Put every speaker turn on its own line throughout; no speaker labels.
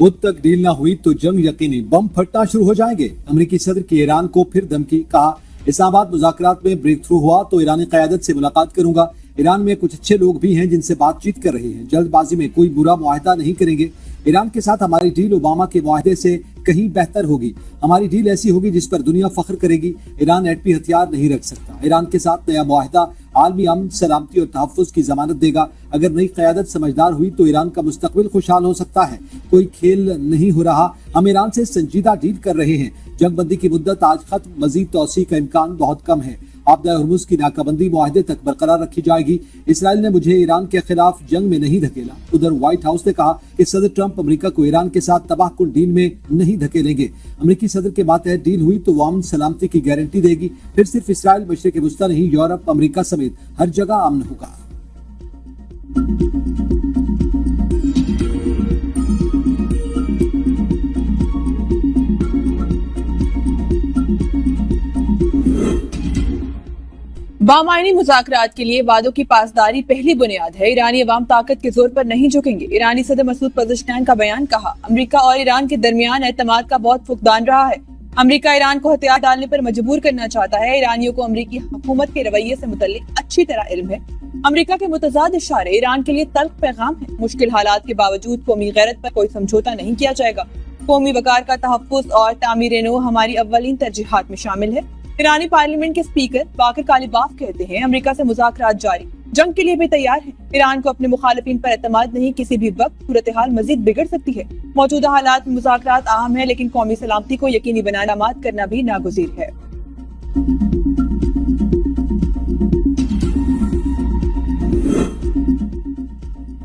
बुध तक डील न हुई तो जंग यकीनी, बम फटना शुरू हो जाएंगे। अमेरिकी सदर की ईरान को फिर धमकी, कहा इस्लामाबाद मुज़ाकरात में ब्रेक थ्रू हुआ तो ईरानी क़यादत से मुलाकात करूंगा। ईरान में कुछ अच्छे लोग भी हैं जिनसे बातचीत कर रहे हैं, जल्दबाजी में कोई बुरा मुआहदा नहीं करेंगे। ईरान के साथ हमारी डील ओबामा के मुआहदे से कहीं बेहतर होगी। हमारी डील ऐसी होगी जिस पर दुनिया फख्र करेगी। ईरान एटमी हथियार नहीं रख सकता। ईरान के साथ नया मुआहदा आलमी अमन, सलामती और तहफ़्फ़ुज़ की ज़मानत देगा। अगर नई क़यादत समझदार हुई तो ईरान का मुस्तक़बिल खुशहाल हो सकता है। कोई खेल नहीं हो रहा, हम ईरान से संजीदा डील कर रहे हैं। जंगबंदी की मुद्दत आज खत्म, मज़ीद तौसी का इम्कान बहुत कम है। आपदा हुर्मुज़ की नाकाबंदी मुआहदे तक बरकरार रखी जाएगी। इसराइल ने मुझे ईरान के खिलाफ जंग में नहीं धकेला। उधर व्हाइट हाउस ने कहा कि सदर ट्रंप अमेरिका को ईरान के साथ तबाहकुन डील में नहीं धकेलेंगे। अमेरिकी सदर के मातहत डील हुई तो वो अमन सलामती की गारंटी देगी। फिर सिर्फ इसराइल, मशरिक़ वस्ता नहीं, यूरोप, अमेरिका समेत हर जगह अमन होगा।
बामायनी मुज़ाकरात के लिए वादों की पासदारी पहली बुनियाद है। ईरानी अवाम ताकत के जोर पर नहीं झुकेंगे। ईरानी सदर मसूद पज़ेश्कियान का बयान, कहा अमेरिका और ईरान के दरमियान एतमाद का बहुत फुकदान रहा है। अमेरिका ईरान को हथियार डालने पर मजबूर करना चाहता है। ईरानियों को अमेरिकी हुकूमत के रवैये से मुतल्लिक अच्छी तरह इल्म है। अमेरिका के मुतज़ाद इशारे ईरान के लिए तल्ख पैगाम है। मुश्किल हालात के बावजूद कौमी गैरत पर कोई समझौता नहीं किया जाएगा। कौमी वकार का तहफ़्फ़ुज़ और तामीर नौ हमारी अव्वलीन तरजीहात में शामिल है। ईरानी पार्लियामेंट के स्पीकर बाकर कालिबाफ कहते हैं अमेरिका से मुज़ाकरात जारी, जंग के लिए भी तैयार है। ईरान को अपने मुखालिफिन पर एतमाद नहीं, किसी भी वक्त सूरत हाल मजीद बिगड़ सकती है। मौजूदा हालात में मुज़ाकरात अहम है, लेकिन कौमी सलामती को यकीनी बनाना मात करना भी नागुज़ीर है।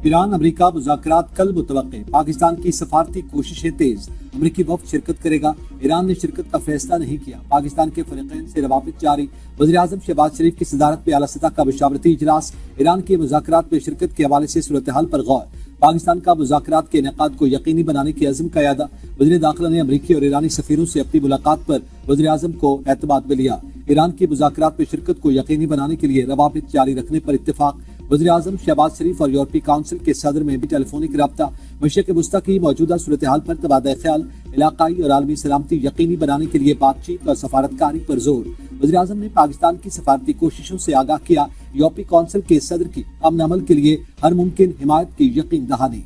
ईरान अमेरिका मुज़ाकरात कल मुतवक्के, पाकिस्तान की सफारती कोशिशें तेज, अमेरिकी वफ़द शिरकत करेगा। ईरान ने शिरकत का फैसला नहीं किया। पाकिस्तान के फरीक़ैन से रवाबित जारी। वज़ीर-ए-आज़म शहबाज शरीफ की सदारत में आला सतह का मशावरती इजलास। ईरान के मुज़ाकरात में शिरकत के हवाले से सूरत हाल पर गौर। पाकिस्तान का मुज़ाकरात के इनेकाद को यकीनी बनाने की अज़्म का यादा। वज़ीर दाखिला ने अमेरिकी और ईरानी सफ़ीरों से अपनी मुलाकात पर वज़ीर-ए-आज़म को एतमाद में लिया। ईरान की मुज़ाकरात में शिरकत को यकीनी बनाने के लिए रवाबित जारी रखने पर इत्तेफाक। वज़ीर-ए-आज़म शहबाज शरीफ और यूरोपीय काउंसिल के सदर में भी टेलीफोनिक रब्ता। मशरिक़ वस्ता की मौजूदा सूरत हाल पर तबादला ख्याल, इलाकाई और आलमी सलामती यकीनी बनाने के लिए बातचीत और सफारतकारी पर जोर। वज़ीर-ए-आज़म ने पाकिस्तान की सफारती कोशिशों से आगाह किया। यूरोपीय काउंसिल के सदर की अमन अमल के लिए हर मुमकिन हिमायत की यकीन दहानी।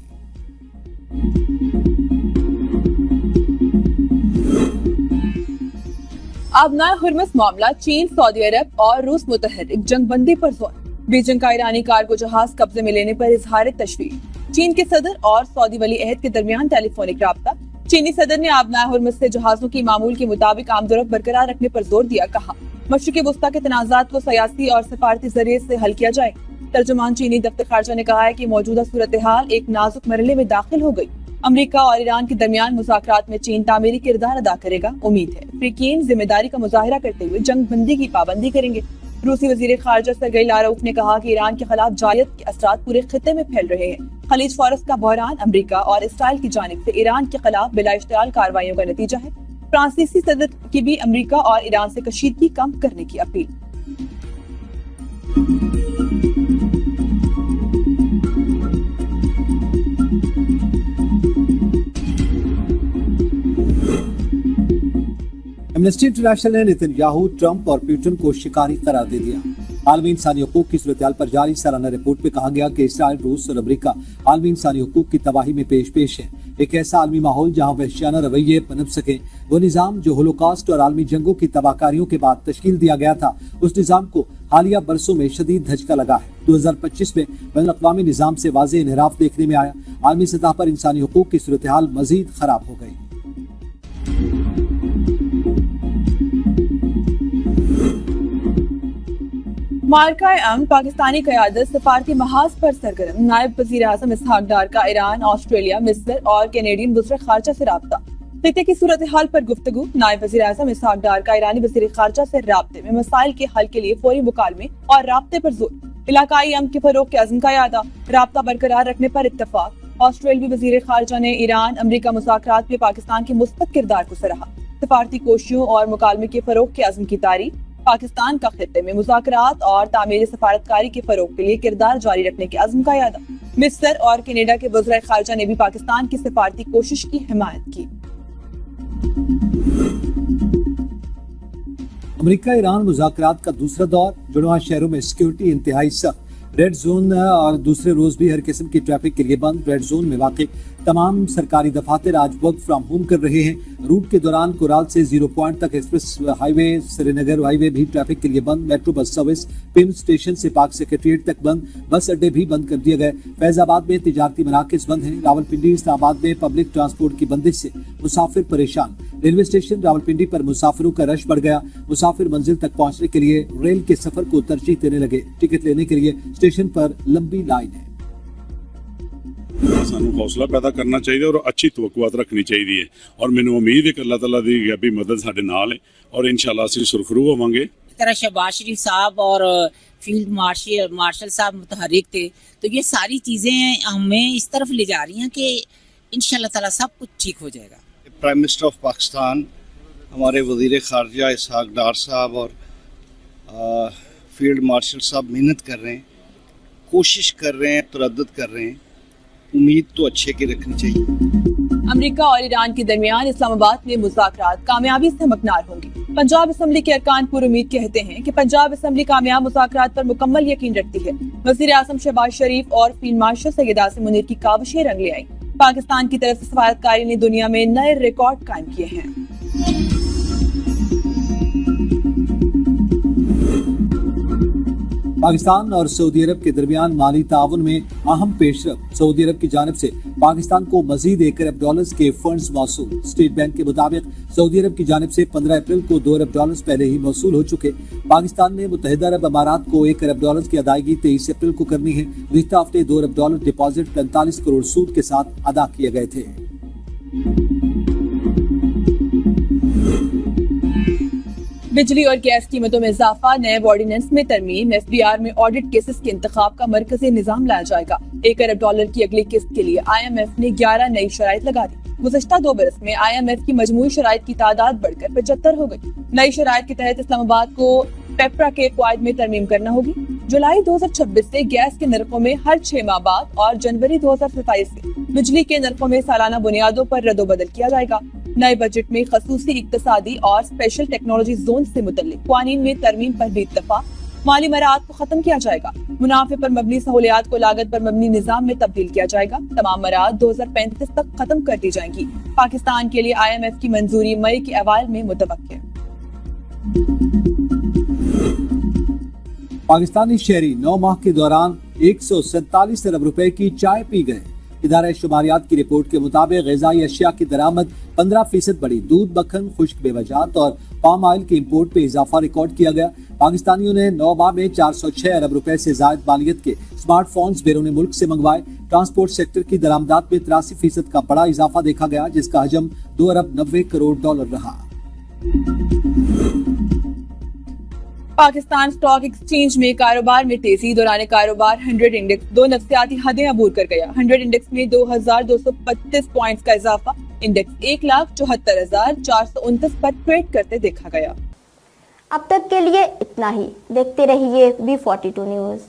आबनाए हुर्मुज़ मामला, चीन, सऊदी अरब और रूस मुतहर्रिक, जंगबंदी पर जोर। बीजिंग का ईरानी कार्गो जहाज कब्जे में लेने पर इजहार तशवीश। चीन के सदर और सऊदी वली अहद के दरमियान टेलीफोनिक राब्ता। चीनी सदर ने आबनाए हुर्मुज़ से जहाजों की मामूल के मुताबिक आमदोरफ्त बरकरार रखने पर जोर दिया। कहा मशरिक़ वस्ता के तनाज़ात को सियासी और सफारती जरिए से हल किया जाए। तर्जुमान चीनी दफ्तर खारजा ने कहा है कि मौजूदा सूरत हाल एक नाजुक मरहले में दाखिल हो गई। अमेरिका और ईरान के दरमियान मुज़ाकरात में चीन तामीरी किरदार अदा करेगा। उम्मीद है अफ्रीकीन जिम्मेदारी का मुजाहिरा करते हुए जंग बंदी की पाबंदी करेंगे। रूसी वज़ीर खारजा सरगई लारोफ ने कहा कि ईरान के खिलाफ जायद के असरात पूरे खित्ते में फैल रहे हैं। खलीज फारस का बहरान अमेरिका और इसराइल की जानिब से ईरान के खिलाफ बिला इश्तियाल कार्रवाइयों का नतीजा है। फ्रांसीसी सदर की भी अमेरिका और ईरान से कशीदगी कम करने की अपील।
एमनेस्टी इंटरनेशनल ने नेतन्याहू, ट्रंप और पुतिन को शिकारी करार दे दिया। आलमी इंसानी हुकूक की सूरत पर जारी सालाना रिपोर्ट में कहा गया कि इसराइल, रूस और अमेरिका आलमी इंसानी हुकूक की तबाही में पेश है। एक ऐसा आलमी माहौल जहाँ वहशियाना रवैये पनप सके, वो निज़ाम जो होलोकॉस्ट और आलमी जंगों की तबाहकारियों के बाद तश्कील दिया गया था, उस निज़ाम को हालिया बरसों में शदीद धचका लगा है। 2025 में बैनुल-अक़वामी निज़ाम से वाज़ेह इन्हिराफ देखने में आया। आलमी सतह पर इंसानी हुकूक की सूरत हाल मजीद खराब हो गई।
मार्का-ए-अमन, पाकिस्तानी क़यादत सफारती महाज पर सरगर्म। नायब वज़ीर-ए-आज़म इसहाक डार का ईरान, ऑस्ट्रेलिया, मिस्र और कैनेडियन वज़ीर ख़ारजा से राब्ता। खित्ते की सूरत हाल पर गुफ्तगू। नायब वज़ीर-ए-आज़म इसहाक डार का ईरानी वज़ीर ख़ारजा से राब्ते में मसाइल के हल के लिए फौरी मुकालमे और राब्ते पर जोर। इलाकाई अमन के फ़रोग़ के अज़्म का यादा, राब्ता बरकरार रखने पर इत्तफ़ाक़। ऑस्ट्रेलियाई वज़ीर ख़ारजा ने ईरान अमेरिका मुज़ाकरात में पाकिस्तान के मुस्बत किरदार को सराहा। सफारती कोशिशों और मुकालमे के फ़रोग़ के अज़्म की तारीफ। पाकिस्तान का खित्ते में मुज़ाकरात और तामीर सफारतकारी के फ़रोग़ के लिए किरदार जारी रखने के अज़्म का यादा। मिस्र और कनाडा के वज़ीर खारजा ने भी पाकिस्तान की सिफारती कोशिश की हिमायत की।
अमेरिका ईरान मुज़ाकरात का दूसरा दौर, जुड़वा शहरों में सिक्योरिटी इंतहाई सख्त, रेड जोन और दूसरे रोज भी हर किस्म की ट्रैफिक के लिए बंद। रेड जोन में वाक़ तमाम सरकारी दफातर आज वर्क फ्राम होम कर रहे हैं। रूट के दौरान कोराल से 0 पॉइंट तक एक्सप्रेस हाईवे, श्रीनगर हाईवे भी ट्रैफिक के लिए बंद। Metro bus service Pym station से पाक सेक्रेटरीट तक बंद। बस अड्डे भी बंद कर दिए गए। फैजाबाद में तिजारती मराकज़ बंद हैं। रावलपिंडी इस्लामाबाद में पब्लिक ट्रांसपोर्ट की बंदिश से मुसाफिर परेशान। रेलवे स्टेशन रावलपिंडी पर मुसाफिरों का रश बढ़ गया। मुसाफिर मंजिल तक पहुंचने के लिए रेल के सफर को तरजीह देने लगे। टिकट लेने के लिए स्टेशन पर लंबी लाइन है।
ਸਾਨੂੰ ਹੌਸਲਾ ਪੈਦਾ ਕਰਨਾ ਚਾਹੀਦਾ ਔਰ ਅੱਛੀ ਤਵੱਕੁਆਤ ਰੱਖਣੀ ਚਾਹੀਦੀ ਹੈ ਔਰ ਮੈਨੂੰ ਉਮੀਦ ਹੈ ਕਿ ਅੱਲਾਹ ਤਾਲਾ ਦੀ ਗੈਬੀ ਮਦਦ ਸਾਡੇ ਨਾਲ ਹੈ ਔਰ ਇਨਸ਼ਾਅੱਲਾ ਅਸੀਂ ਸੁਰਖਰੂ ਹੋਵਾਂਗੇ।
तरह शहबाज शरीफ साहब और फील्ड मार्शल साहब मुतहरिक थे, तो ये सारी चीज़ें हमें इस तरफ ले जा रही हैं कि इंशाअल्लाह ताला सब कुछ ठीक हो जाएगा।
प्राइम मिनिस्टर ऑफ पाकिस्तान हमारे वज़ीर ख़ारजा इसहाक डार साहब और फील्ड मार्शल साहब मेहनत कर रहे हैं, कोशिश कर रहे हैं, तरद्दुद कर रहे हैं। उम्मीद तो अच्छे की रखनी चाहिए।
अमेरिका और ईरान के दरमियान इस्लामाबाद में मुज़ाकरात कामयाबी से हमकनार होंगे। पंजाब असम्बली के अरकान पुरुमीद कहते हैं कि पंजाब असम्बली कामयाब मुज़ाकरात पर मुकम्मल यकीन रखती है। वज़ीर आज़म शहबाज शरीफ और फील्ड मार्शल सैयद आसिम मुनीर की काविशें रंग ले आई। पाकिस्तान की तरफ से सफारतकारी ने दुनिया में नए रिकॉर्ड कायम किए हैं।
पाकिस्तान और सऊदी अरब के दरमियान माली ताउन में अहम पेशरफ। सऊदी अरब की जानिब से पाकिस्तान को मजीद $1 अरब के फंड्स मौसूल। स्टेट बैंक के मुताबिक सऊदी अरब की जानिब से 15 अप्रैल को $2 अरब पहले ही मौसूल हो चुके। पाकिस्तान ने मुत्तहिदा अरब अमारात को $1 अरब की अदायगी 23 अप्रैल को करनी है। गुज़िश्ता हफ्ते $2 अरब डिपॉजिट 45 करोड़ सूद के साथ अदा किए गए थे।
बिजली और गैस कीमतों में इजाफा, नए ऑर्डिनेंस में तरमीम, एफबीआर में ऑडिट केसेस के इंतखाब का मरकजी निजाम लाया जाएगा। $1 अरब की अगली किस्त के लिए IMF ने 11 नई शराइत लगा दी। गुज़श्ता 2 बरस में IMF की मजमूई शराइत की तादाद बढ़कर 75 हो गई। नई शराइत के तहत इस्लामाबाद को पेपरा के क्वायद में तरमीम करना होगी। जुलाई 2026 से गैस के नरखों में हर 6 माह बाद और जनवरी 2027 से बिजली के नरखों में सालाना बुनियादों पर रद्दोबदल किया जाएगा। नए बजट में खसूसी इक्तसादी और स्पेशल टेक्नोलॉजी जोन से मुतल्लिक कानून में तरमीम पर भी इत्तफाक। माली मराहत को खत्म किया जाएगा। मुनाफे पर मबनी सहूलियात को लागत पर मबनी निजाम में तब्दील किया जाएगा। तमाम मराहत 2035 तक खत्म कर दी जाएंगी। पाकिस्तान के लिए IMF की मंजूरी मई के अवाइल में मुतवक्किल है।
पाकिस्तानी शहरी 9 माह के दौरान 147 अरब रुपए की चाय पी गए। इदारा शुमारियात की रिपोर्ट के मुताबिक ग़िज़ाई अशिया की दरामद 15% बढ़ी। दूध, मक्खन, खुश्क मेवजात और पाम ऑयल के इंपोर्ट पे इजाफा रिकॉर्ड किया गया। पाकिस्तानियों ने 9 माह में 406 अरब रुपए से जायद मालियत के स्मार्टफोन्स बैरून मुल्क से मंगवाए। ट्रांसपोर्ट सेक्टर की दरामदात में 83% का बड़ा इजाफा देखा गया, जिसका हजम $2 अरब 90 करोड़ रहा।
पाकिस्तान स्टॉक एक्सचेंज में कारोबार में तेजी। दौरान कारोबार 100 इंडेक्स 2 नफ्सियाती हदें अबूर कर गया। 100 इंडेक्स में 2235 पॉइंट्स का इजाफा। इंडेक्स 1,74,429 पर ट्रेड करते देखा गया।
अब तक के लिए इतना ही। देखते रहिए B42 न्यूज़।